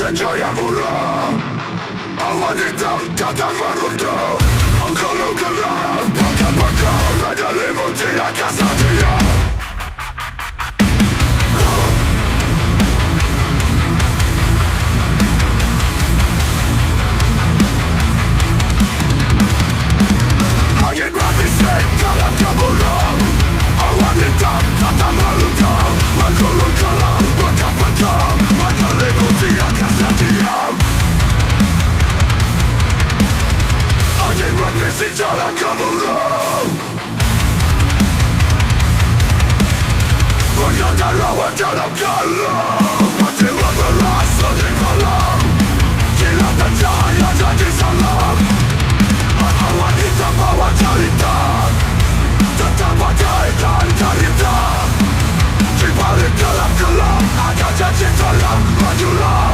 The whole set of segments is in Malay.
senja yang murah. Awan hitam datang meruntuh. Engkau gerak, bakal raja lemon tidak kasar dia. Angin berbisik dalam gemuruh. Awan hitam datang meruntuh. Engkau gerak, bakal raja lemon tidak kasar dia. Angin berbisik dalam gemuruh. Berjalan lawan dalam galau. Jiwa berasa di malam. Kilatan cahaya jadi salam. Awan hitam bawa cerita. Tetap bagaikan cerita. Di balik gelap gelap ada janji dalam majulah.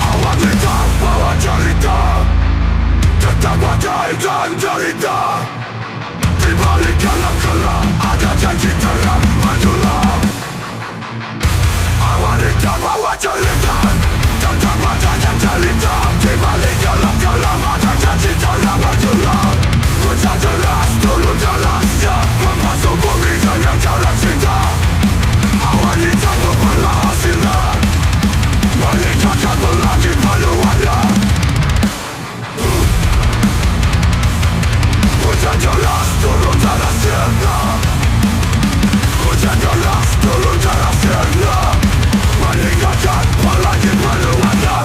Awan hitam bawa cerita. Tetap bagaikan cerita. Di balik gelap-gelap ada janji terang majulah. Awan hitam bawa cerita. Tetap bagaikan cerita. Di balik gelap-gelap ada janji terang majulah. Hujan deras turun derasnya memasuk bumi dengan jalan cinta. Awan hitam membelah hasilnya. Meninggalkan melati paluannya. Hujan deras turun derasnya. Hujan deras turun derasnya. Meninggalkan melati paluannya.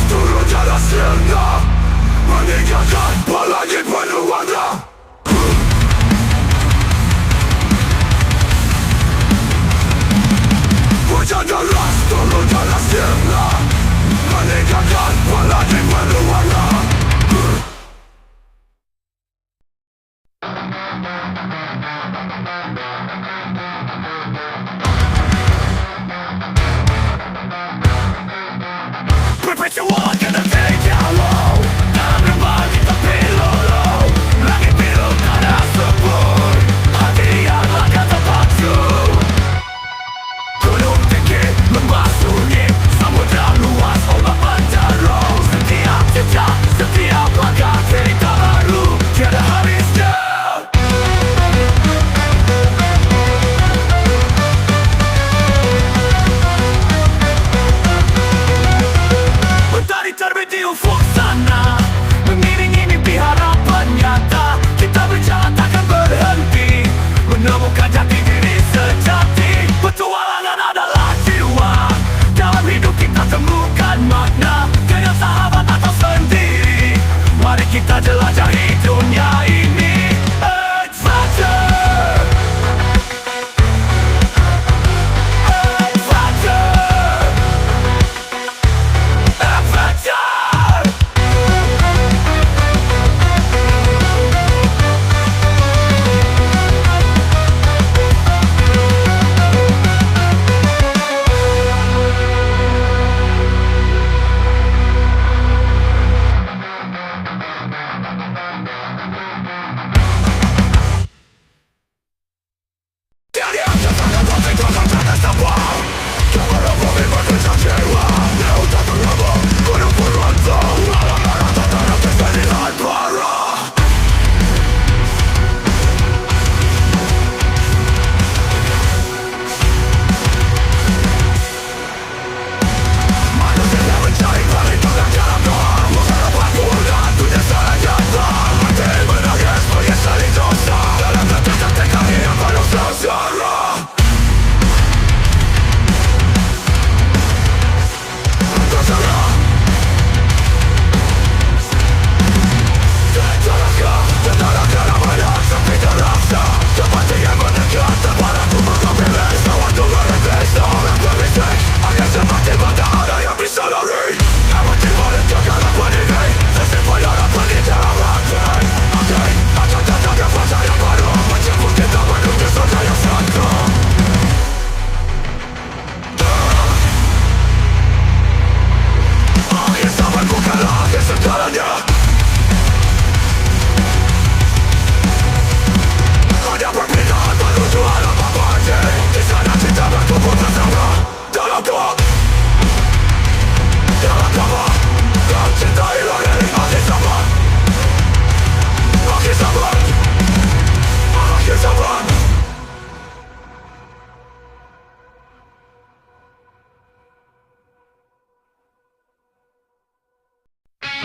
Turun jalan sirna. Meninggalkan pelagi penuh warna. Hujan deras turun jalan sirna. Meninggalkan pelagi penuh warna. Perpetual kena terjauh. Tak berbagi tapi luluh. Langit biru tak ada sebur. Hati yang akan terpacu. Gunung tinggi, lembah sunyi. Samudra luas, ombak menjeru. Setiap jejak, setiap langkah cerita baru. Tiada habisnya. Terbit di ufuk sana, mengiringi mimpi harapan nyata. Kita berjalan takkan berhenti, menemukan jati diri sejati. Petualangan adalah jiwa. Dalam hidup kita temukan makna. Dengan sahabat atau sendiri, mari kita jelajahi dunia ini. Adventure, adventure.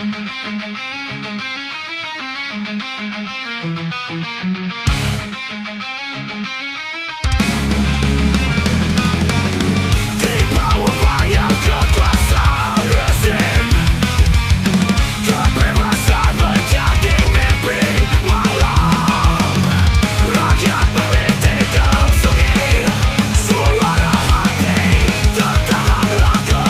Di bawah bayang kekuasaan rezim, kebebasan menjadi mimpi malam. Rakyat merintik sunyi, suara hati tertahan lagu.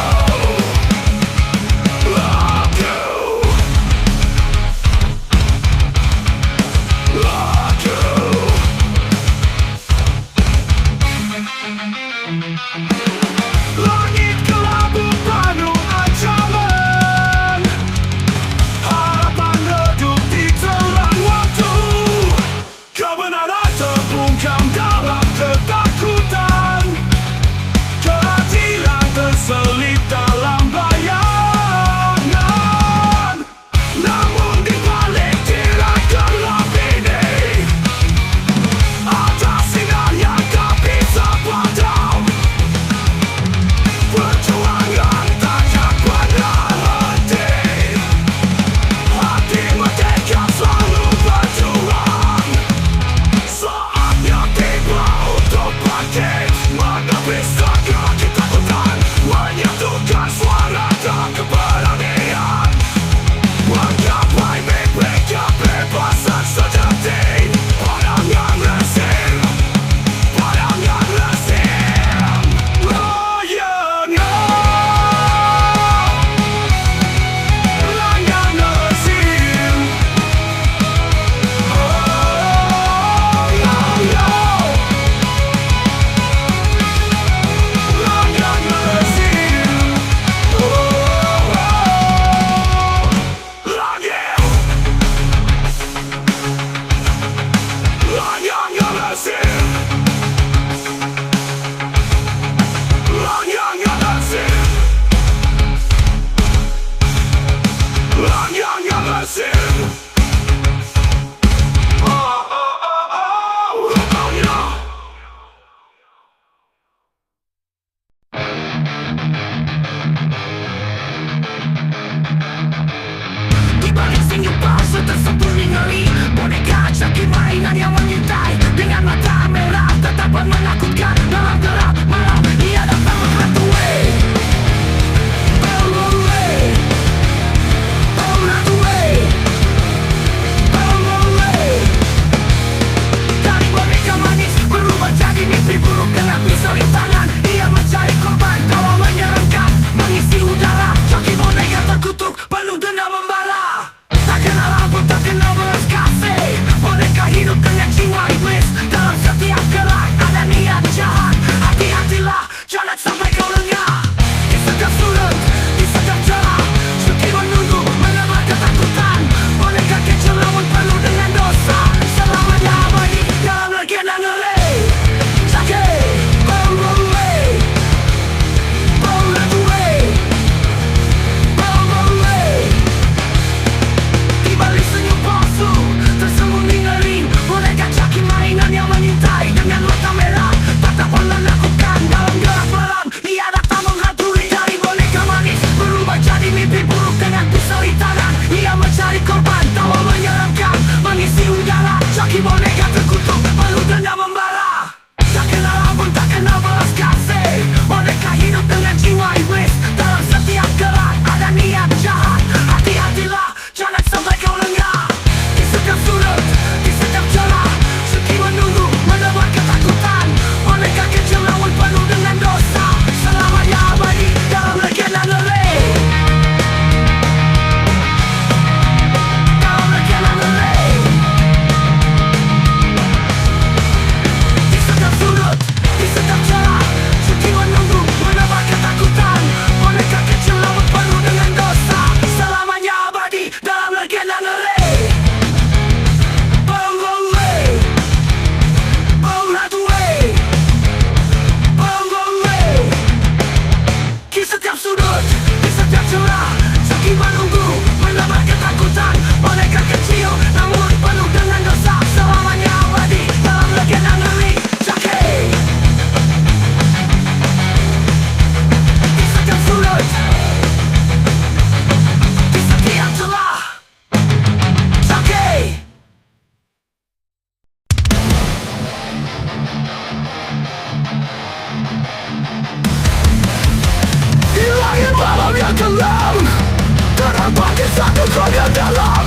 bagi satu konyol dalam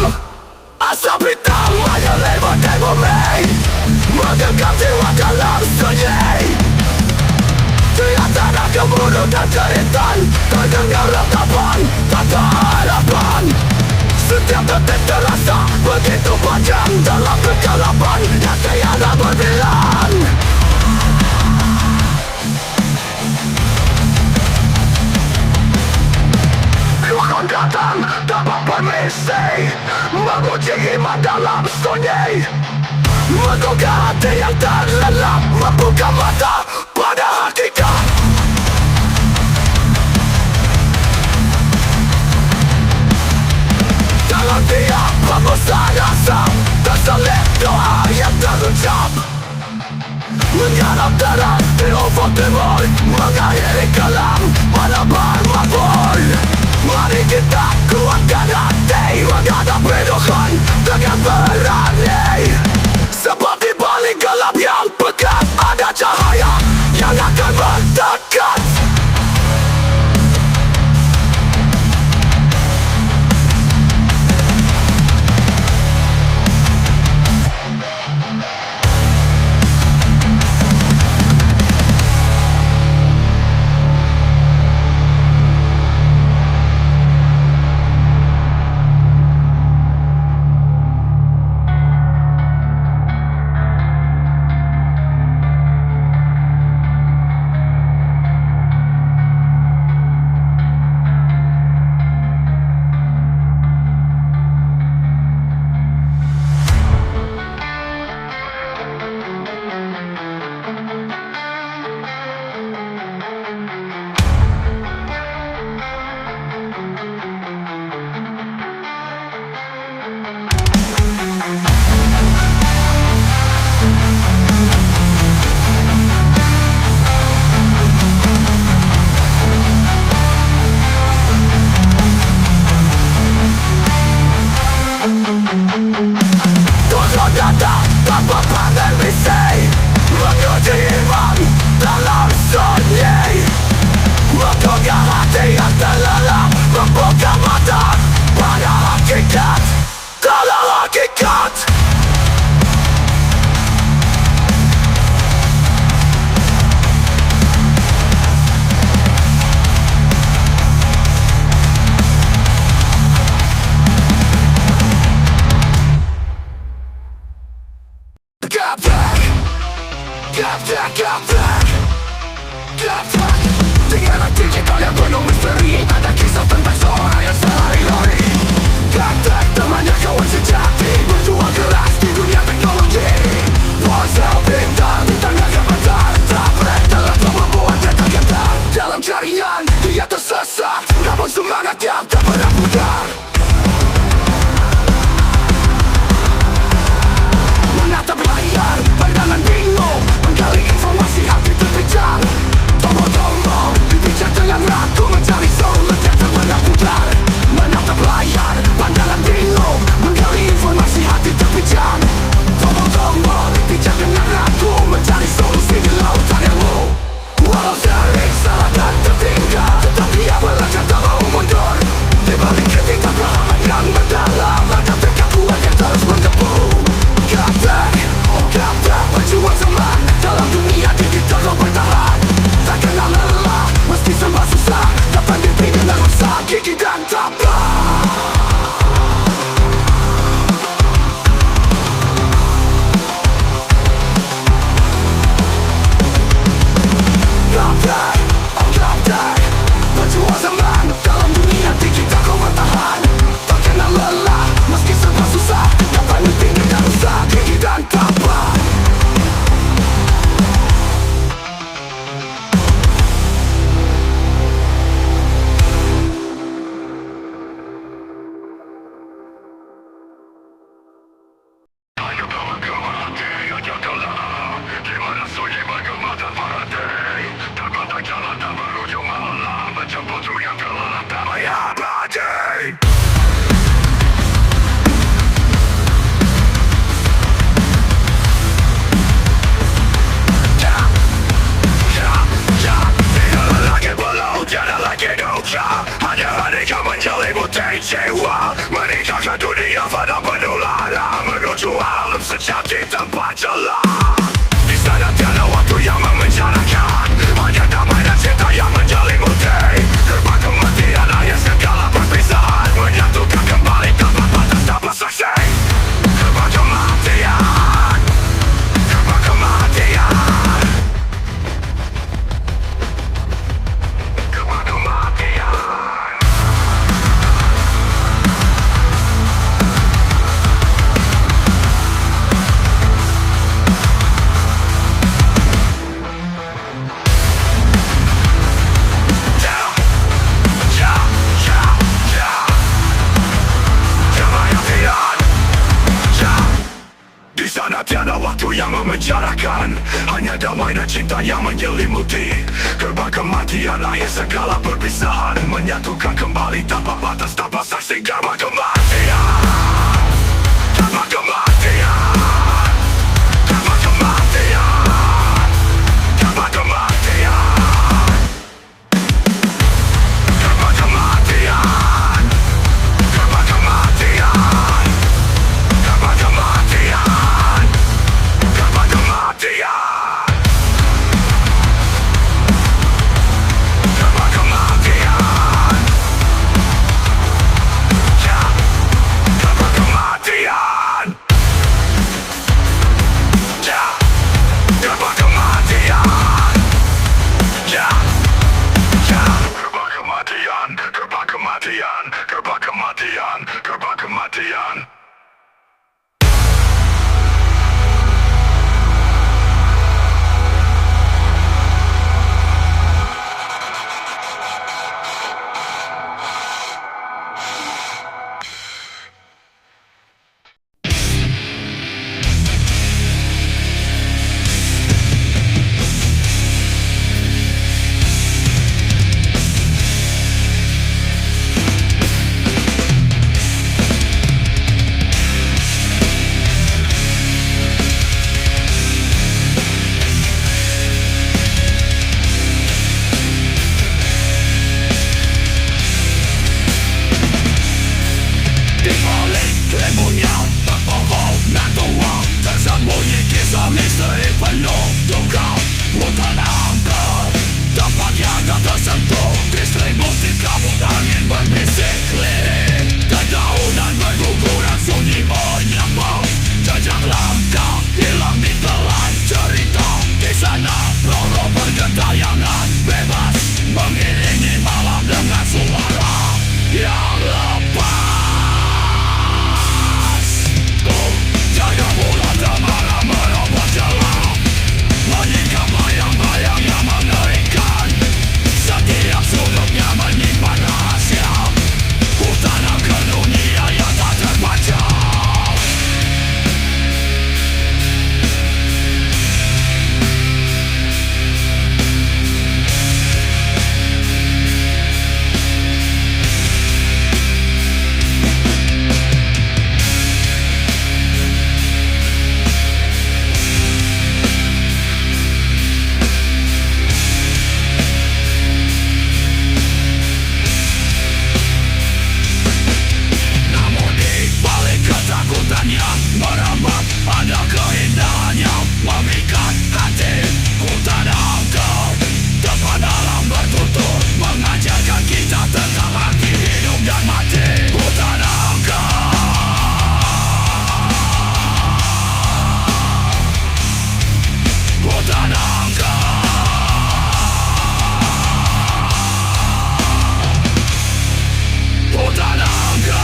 asap hitam menyelimuti bumi, menggenggam jiwa dalam sunyi. Di antara gemuruh dan jeritan terdengar ratapan tanpa harapan. Setiap detik terasa begitu panjang dalam kegelapan yang tiada berbilang. Akan datang tanpa permisi, menguji iman dalam sunyi, menggugah hati yang terlelap, membuka mata pada hakikat. Dalam tiap hembusan asap terselip doa yang terucap, menyerap terang di ufuk timur, mengakhiri kelam menebar mabur. Mari kita kuatkan hati, menghadapi Tuhan dengan berani. Sebab di balik gelap yang pekat ada cahaya yang akan mendekat. Tuhan datang tanpa permisi, menguji iman dalam sunyi, menggugah hati yang terlelap, membuka mata pada hakikat. Dalam hakikat Gaptek dengan hati kita yang penuh misteri, ada kisah tentang seorang yang sehari-hari. Gaptek temannya kawan sejati, berjuang keras di dunia teknologi. Ponsel pintar, tenaga bentar, tablet telah membuat dia tergetar. Dalam jaringan dia tersesat, namun semangatnya tak pernah pudar. Menatap layar, pandangan bingung, menggali informasi hati terpijak. Tombol-tombol, dipijak dengan ragu, mencari solusi yang tak pernah pudar. Menatap layar, pandangan bingung, menggali informasi hati terpijak. Tombol-tombol, dipijak dengan ragu, mencari solusi di lautan ilmu. Walau sering salah dan tertinggal, tetapi ia melangkah terus mundur. Di balik ketidakpahaman yang mendalam, ada tekad kuat yang terus menggebu. Gaptek, berjuang zaman dalam dunia digital lo bertahan. Tak kenal lelah, meski serba susah, dapat mimpi dengan usaha gigi dan tabah. Gaptek, berjuang zaman dalam dunia digital lo bertahan. Tak kenal lelah, meski serba susah, dapat mimpi dengan usaha gigi dan tabah. Hanya mereka mencari mutasi memenjarakan. Hanya damai dan cinta yang menyelimuti. Gerbang kematian akhir segala perpisahan, menyatukan kembali tanpa batas, tanpa saksi. Gerbang kematian, gerbang kematian, gerbang kematian, gerbang kematian, gerbang kematian, gerbang kematian, gerbang kematian, gerbang kematian. Gerbang kematian, gerbang kematian. Tersembunyi kisah misteri penuh duka. Hutan angker, tempat yang tak tersentuh. Diselimuti kabut angin berbisik lirik. Dedaunan berguguran sunyi menyembah. Jejak langkah hilang di telan cerita. Di sana roh-roh bergentayangan bebas, mengiringi malam dengan suara yang lepas. Jaya bulan cemara meroboh celah, menyingkap bayang-bayang yang mengerikan. Setiap sudutnya menyimpan rahasia. Hutan angker dunia yang tak terbaca. Merambat ada keindahan yang memikat hati. Hutan angker, tempat alam bertutur, mengajarkan kita tentang arti hidup dan mati. Hutan angker, hutan angker, hutan angker.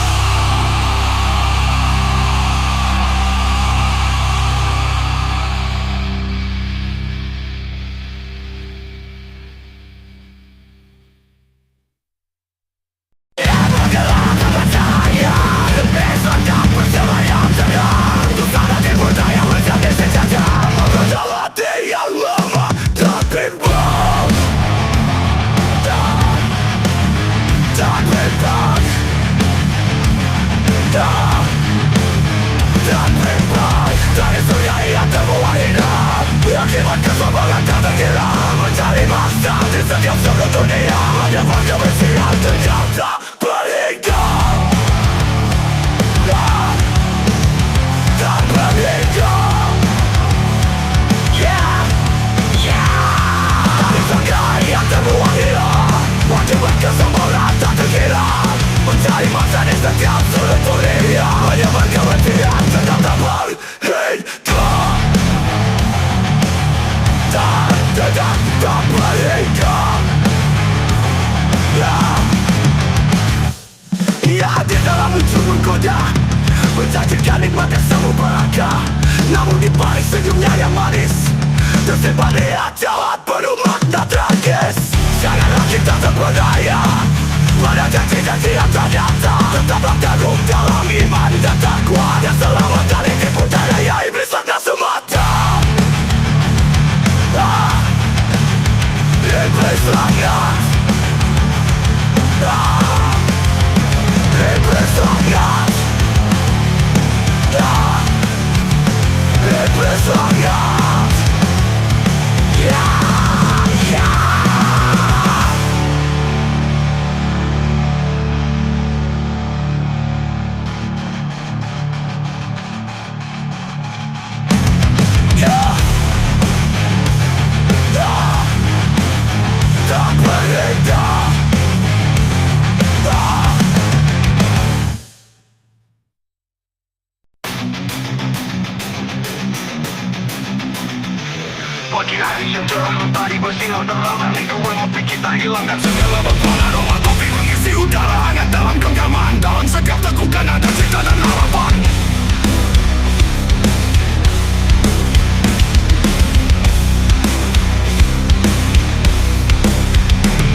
Akibat kesombongan tak terkira, mencari masa di setiap sudut dunia. Hanya pada bersiap terjam tak berikan, tak berikan. Dari sangkai yang terbuang hilang, akibat kesombongan tak terkira, mencari masa di setiap sudut dunia. Hanya berkepentingan tetap tak berikan. Tak berikan. Ia hadir dalam ujung menggoda, menjanjikan nikmat yang semu berharga. Namun di balik senyumnya yang manis, tersimpan niat jahat penuh makna tragis. Janganlah kita terpedaya pada janji-janji yang ternyata. Tetaplah teguh dalam iman dan takwa, dan selamat dari tipu daya iblis lakna semata. berselangat. Ya, ya. Ya, tak beredar. Pagi hari yang cerah, matahari bersinar terang. Lingkungan ngopi kita hilangkan segala beban. Aroma kopi mengisi udara hangat dalam genggaman. Dalam setiap tekukan ada cinta dan harapan.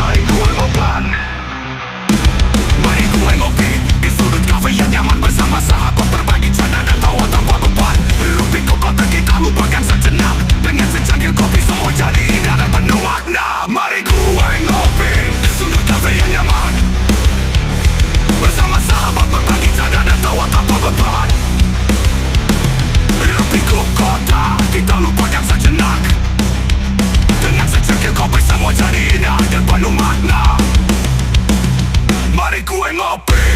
Mari gue ngopan, mari gue ngopi di sudut kafe yang nyaman bersama sahabat, berbagi canda dan tawa tanpa beban. Rupi kokotan kita lupakan sejenak. Dengan secangkir kopi semua jadi indah dan penuh makna. Mari gue ngopi di sudut kafe yang nyaman bersama sahabat, berbagi canda dan tawa tanpa beban. Rupi kokotan kita lupakan sejenak. Dengan secangkir kopi semua jadi indah dan penuh makna. Mari gue ngopi,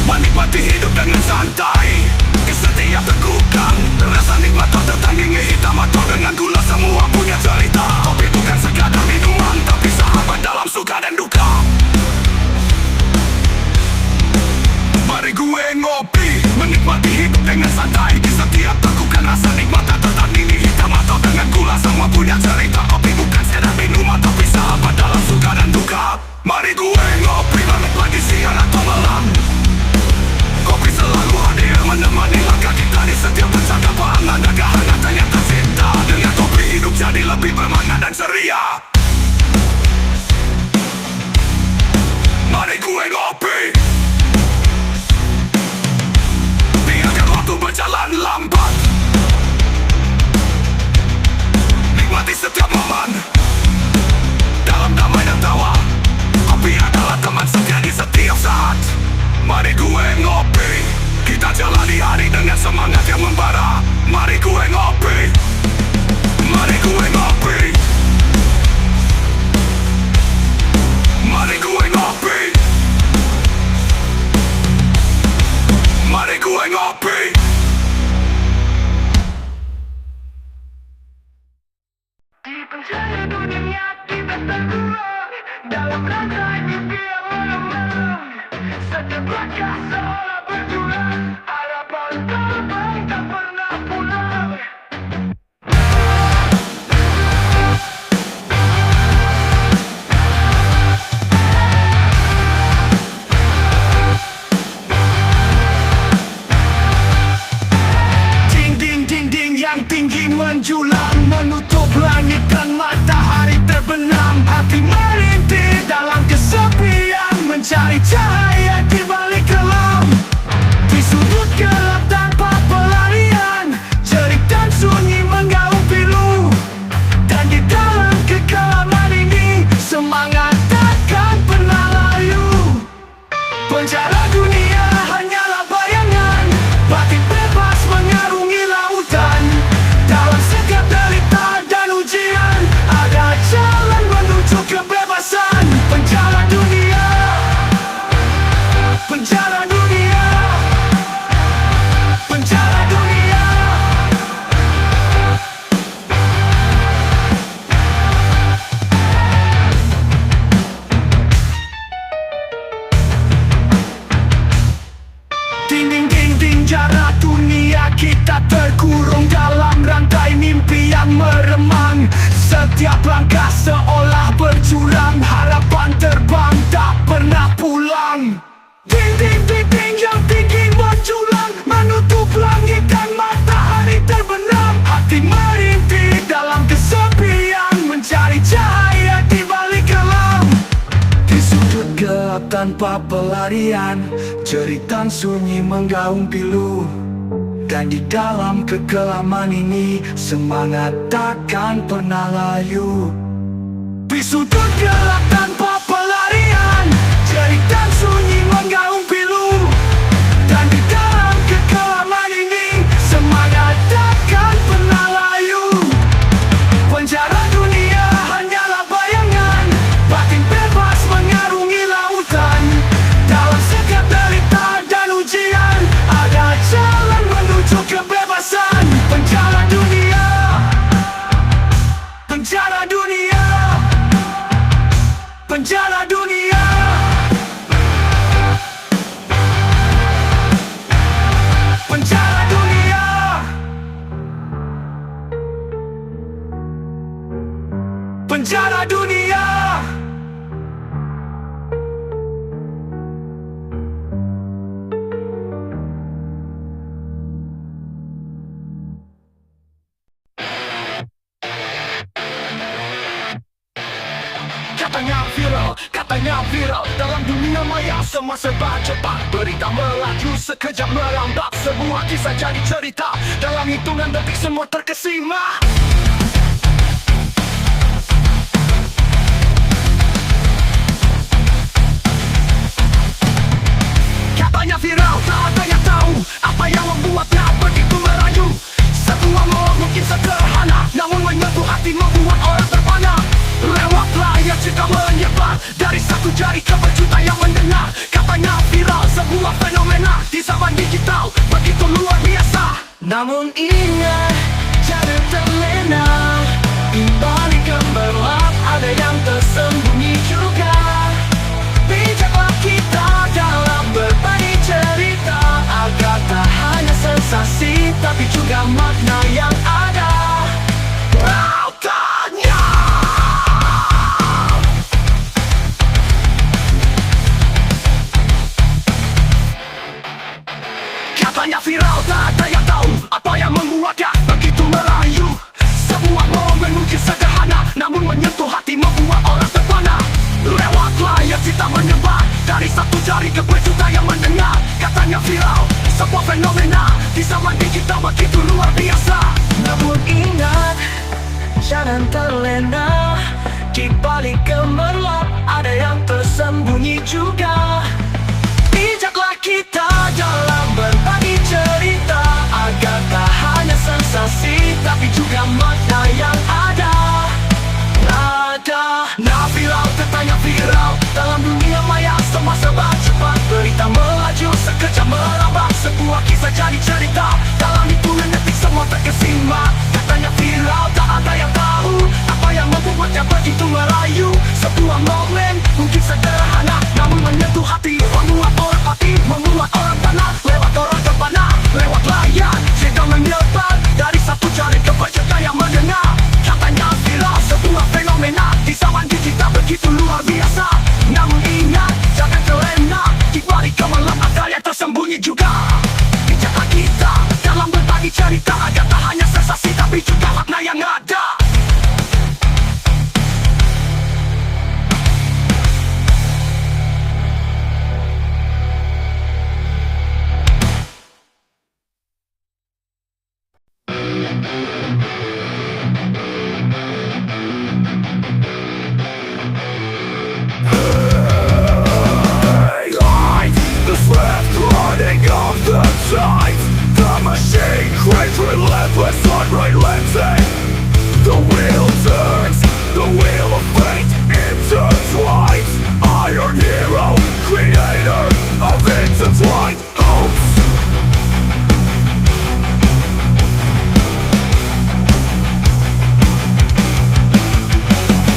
menikmati hidup dengan santai. Di setiap tekukan, rasa nikmat tak tertandingi. Hitam atau dengan gula semua punya cerita. Kopi bukan sekadar minuman, tapi sahabat dalam suka dan duka. Mari gue ngopi, menikmati hidup dengan santai. Di setiap tekukan, rasa nikmat tak tertandingi. Hitam atau dengan gula semua punya cerita. Kopi bukan sekadar minuman, tapi sahabat dalam suka dan duka. Mari gue ngopi, menikmati siang atau malam. Kopi selalu hadir menemani langkah kita di setiap percakapan. Ada kehangatan yang tercipta. Dengan kopi hidup jadi lebih bermakna dan ceria. Mari gue ngopi, biarkan waktu berjalan lambat. Nikmati setiap momen dalam damai dan tawa. Kopi adalah teman setia di setiap saat. Mari gue ngopi, kita jalani hari dengan semangat yang membara. Mari gue ngopi, mari gue ngopi, mari gue ngopi, mari gue ngopi. Di penjara dunia kita terkurang dalam rantai mimpi yang melemah. Setiap langkah seolah berjuang, harapan terbang tak pernah pulang. Dinding-dinding yang tinggi menjulang, menutup langit dan matahari terbenam. Hati merintih dalam kesepian, mencari cahaya di balik kelam. Di sudut gelap tanpa pelarian, jerit dan sunyi menggaung pilu. Dan di dalam kekelaman ini, semangat takkan pernah layu. Penjara dunia hanyalah bayangan, batin bebas mengarungi lautan. Dalam setiap derita dan ujian, ada jalan menuju kebebasan. Penjara dunia, penjara dunia, penjara dunia. Dinding-dinding jara dunia, kita terkurung dalam rantai mimpi yang meremang. Setiap langkah seolah berjurang, harapan terbang tak pernah pulang. Dinding-dinding yang tinggi menjulang, menutup langit dan matahari terbenam. Hati merintih dalam kesepian, mencari cahaya di balik kelam. Di sudut gelap tanpa pelarian, jeritan sunyi menggaung pilu. Dan di dalam kekelaman ini, semangat takkan pernah layu. Di sudut gelap tanpa pelarian, jeritan sunyi menggaung pilu. Dan di dalam kekelaman ini, semangat takkan pernah layu. dunia maya semua serba cepat. Berita melaju sekejap merambat, sebuah kisah jadi cerita. Dalam hitungan detik semua terkesima. Katanya viral, tak ada yang tahu apa yang membuatnya begitu merayu. Sebuah momen mungkin sederhana, namun menyentuh hati, membuat orang terpana. Lewat layar cerita menyebar, dari satu jari ke berjuta yang mendengar. Katanya viral, sebuah fenomena di zaman digital begitu luar biasa. Namun ingat, jangan terlena, di balik gemerlap ada yang tersembunyi juga. Bijaklah kita dalam berbagi cerita, agar tak hanya sensasi tapi juga makna yang ada. Tanya. Katanya viral, tak ada yang tahu apa yang membuatnya begitu merayu. Sebuah momen mungkin sederhana, namun menyentuh hati, membuat orang terpana. Lewat layar cerita menyebar, dari satu jari ke berjuta yang mendengar. Katanya viral, sebuah fenomena di zaman digital begitu luar biasa. Namun ingat, jangan terlena, di balik gemerlap ada yang tersembunyi juga. Bijaklah kita dalam berbagi cerita, agar tak hanya sensasi tapi juga makna yang ada. Nah viral, katanya viral, dalam dunia maya semua serba cepat. Berita melaju sekejap merambat, sebuah kisah jadi cerita. Dalam hitungan detik semua terkesima. Katanya viral, tak ada yang tahu apa yang membuatnya begitu merayu. Sebuah momen mungkin sederhana, namun menyentuh hati, membuat orang pati, membuat orang tanah. Lewat orang terpana, lewat layar cerita menyebar, dari satu jari ke berjuta yang mendengar. Katanya viral, sebuah fenomena di zaman digital begitu luar biasa. Namun ingat, jangan terlena, di balik gemerlap ada yang tersembunyi juga. Bijaklah kita dalam berbagi cerita, agar tak hanya sensasi tapi juga makna yang ada. The machine craves relentless, unrelenting. The wheel turns, the wheel of fate intertwines. Iron hero, creator of intertwined hopes.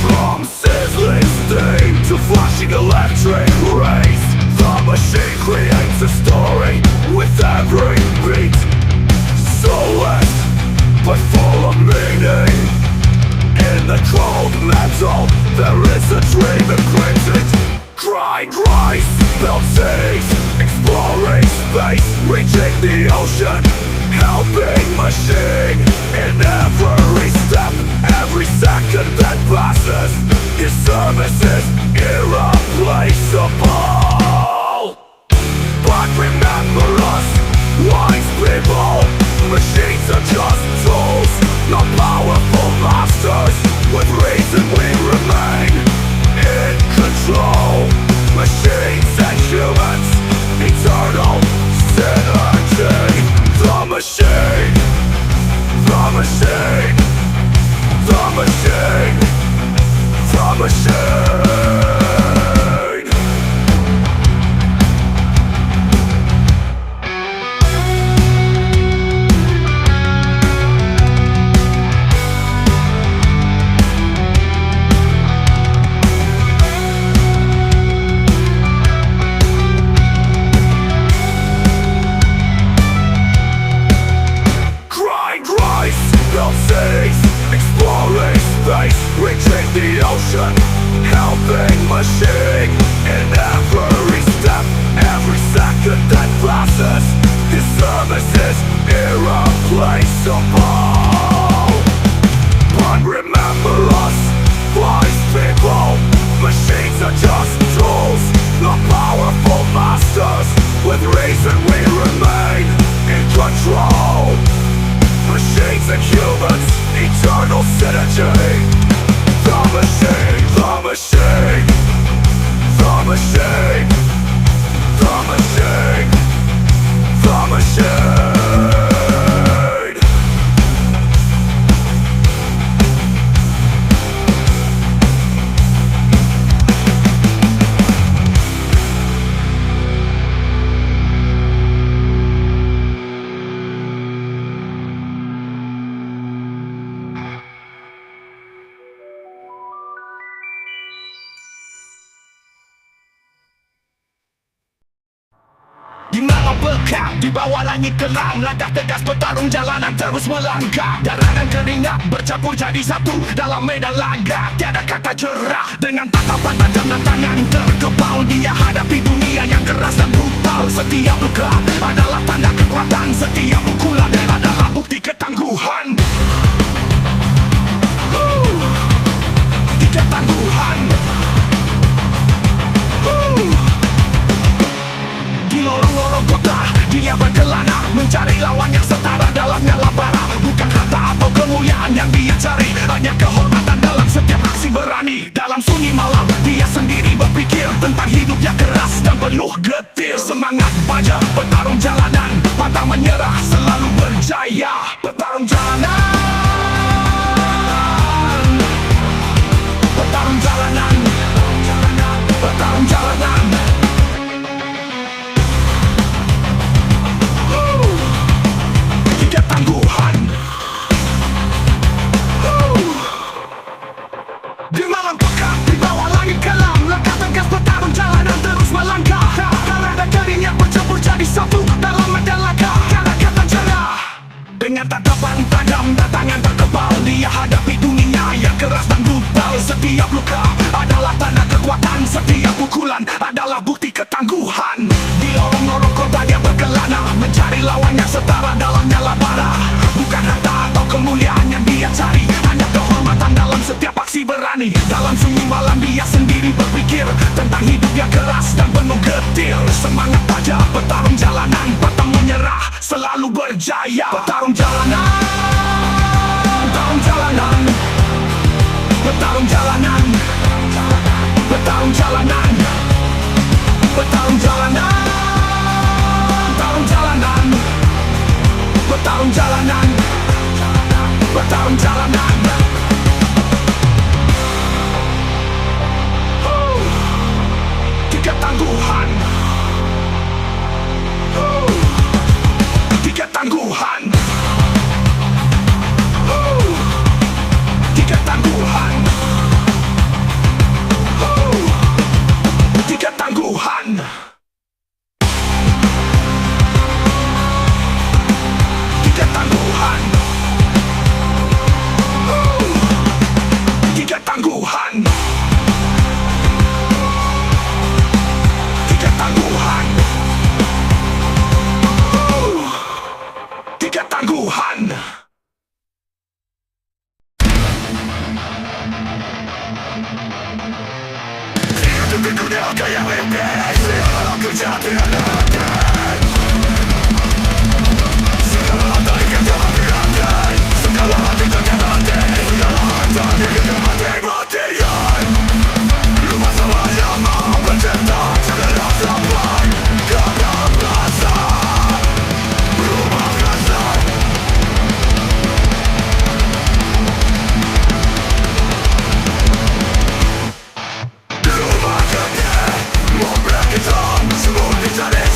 From sizzling steam to flashing electric rays, the machine creates a story with every beat. Soulless, but full of meaning. In the cold metal, there is a dream imprinted. Grind, rise, build cities, exploring space, reaching the ocean. Helping machine in every step, every second that passes. His service is irreplaceable. But remember us, wise people, machines are just tools, not powerful masters. With reason we remain in control. Machines and humans, eternal synergy. The machine, the machine, the machine, the machine. Exploring space, reaching the ocean. Helping machine in every step, every second that passes. His service is irreplaceable. But remember us, wise people, machines are just tools, not power. Machine. Di malam pekat, di bawah langit kelam, langkah tegas petarung jalanan terus melangkah. Darah dan keringat bercampur jadi satu dalam medan laga. Tiada kata cerah, dengan tatapan tajam dan tangan terkepal. Dia hadapi dunia yang keras dan brutal. Setiap luka adalah tanda kekuatan, setiap pukulan adalah bukti ketangguhan. Bukti ketangguhan. Di lorong-lorong kota, dia berkelana mencari lawan yang setara dalam nyala bara. Bukan harta atau kemuliaan yang dia cari, hanya kehormatan dalam setiap aksi berani. Dalam sunyi malam, dia sendiri berpikir tentang hidup yang keras dan penuh getir. Semangat baja, petarung jalanan, pantang menyerah, selalu berjaya. Petarung jalanan, petarung jalanan, petarung jalanan. Ketangguhan. Di malam pekat, di bawah langit kelam, langkah tegas petarung jalanan terus melangkah. Darah dan keringat bercampur jadi satu dalam medan laga. Kata-kata cerah, dengan tatapan tajam dan tangan terkebal, dia hadapi dunia yang keras dan brutal. Setiap luka adalah tanda kekuatan, setiap pukulan adalah bukti ketangguhan. Di lorong-lorong kota dia berkelana mencari lawan yang setara dalam nyala bara. Bukan harta atau kemuliaan yang dia cari, hanya kehormatan dalam setiap aksi berani. Dalam sunyi malam dia sendiri berpikir tentang hidup yang keras dan penuh getir. Semangat baja, petarung jalanan, pantang menyerah, selalu berjaya. Petarung jalanan, petarung jalanan, petarung jalanan, petarung jalanan, petarung jalanan, petarung jalanan, petarung jalanan, petarung jalanan. Ketangguhan. Ketangguhan. Ketangguhan. Ketangguhan. Ketangguhan. Ketangguhan. Ketangguhan. Ketangguhan. Di dunia kaya ini, segala kejadian ada. Segala hati kejadian, segala hati kejadian, segala hati kejadian. Lu masalah yang mau bercinta, segala sampai kadang rasa rumah rasa. Rumah kami, mau berakitan, semua dicari.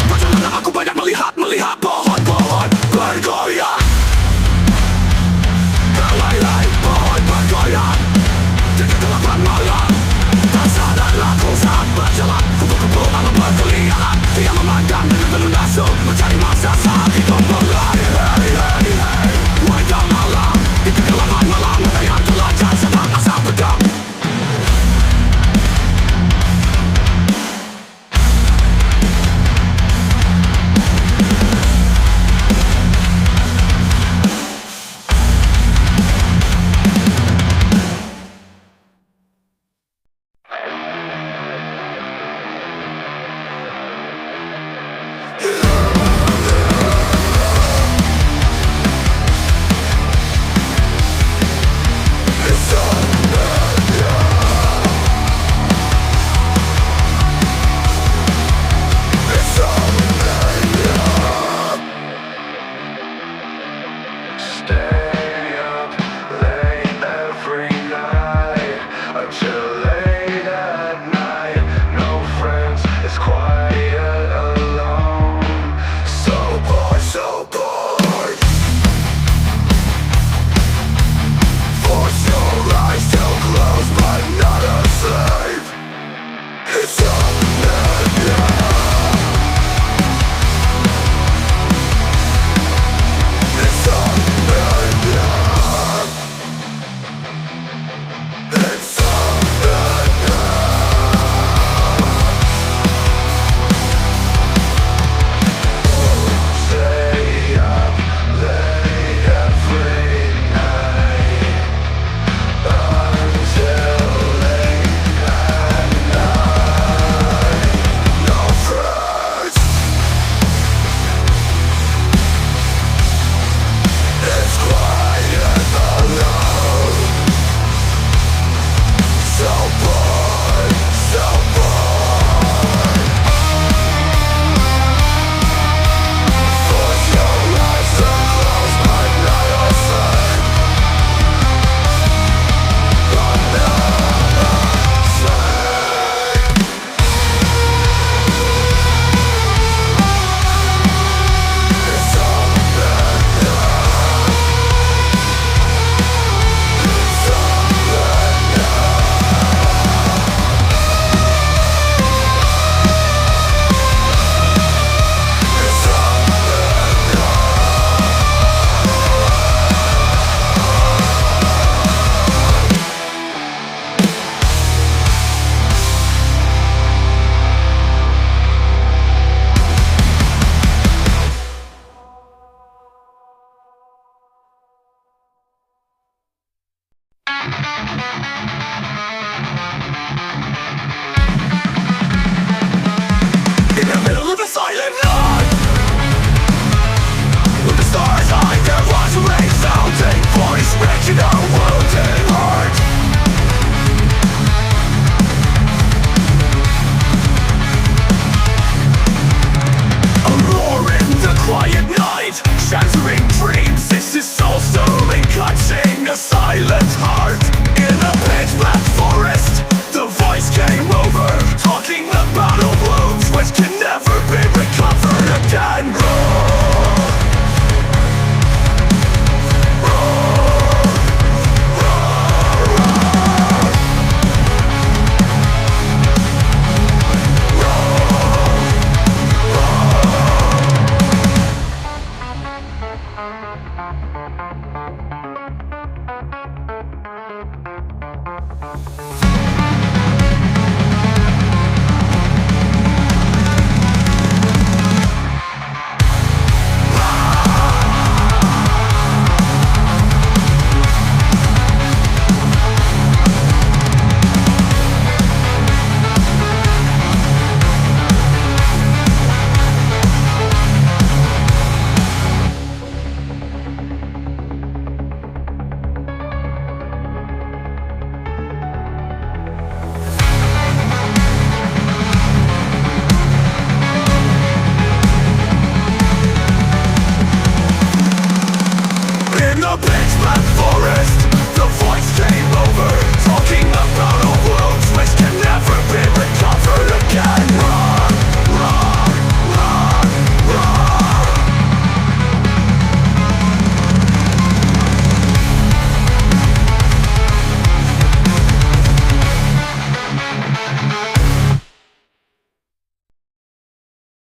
Perjalanan aku banyak melihat pohon-pohon bergoyang. Helai-helai pohon bergoyang di kegelapan malam. Tak sadarlah ku saat berjalan, kupu-kupu alam berkeliaran. Dia memandang dengan lunas mencari mangsa saat hidup mulai. Hey, hey, hey, wajah malam di kegelapan malam. Ada yang terlajar sedang asap pedang. Stay up late every night until late at night. No friends, it's quiet alone. So bored, so bored. Force your eyes to close, but not a slave. It's all it's all it's all pitch black forest, the voice came over, talking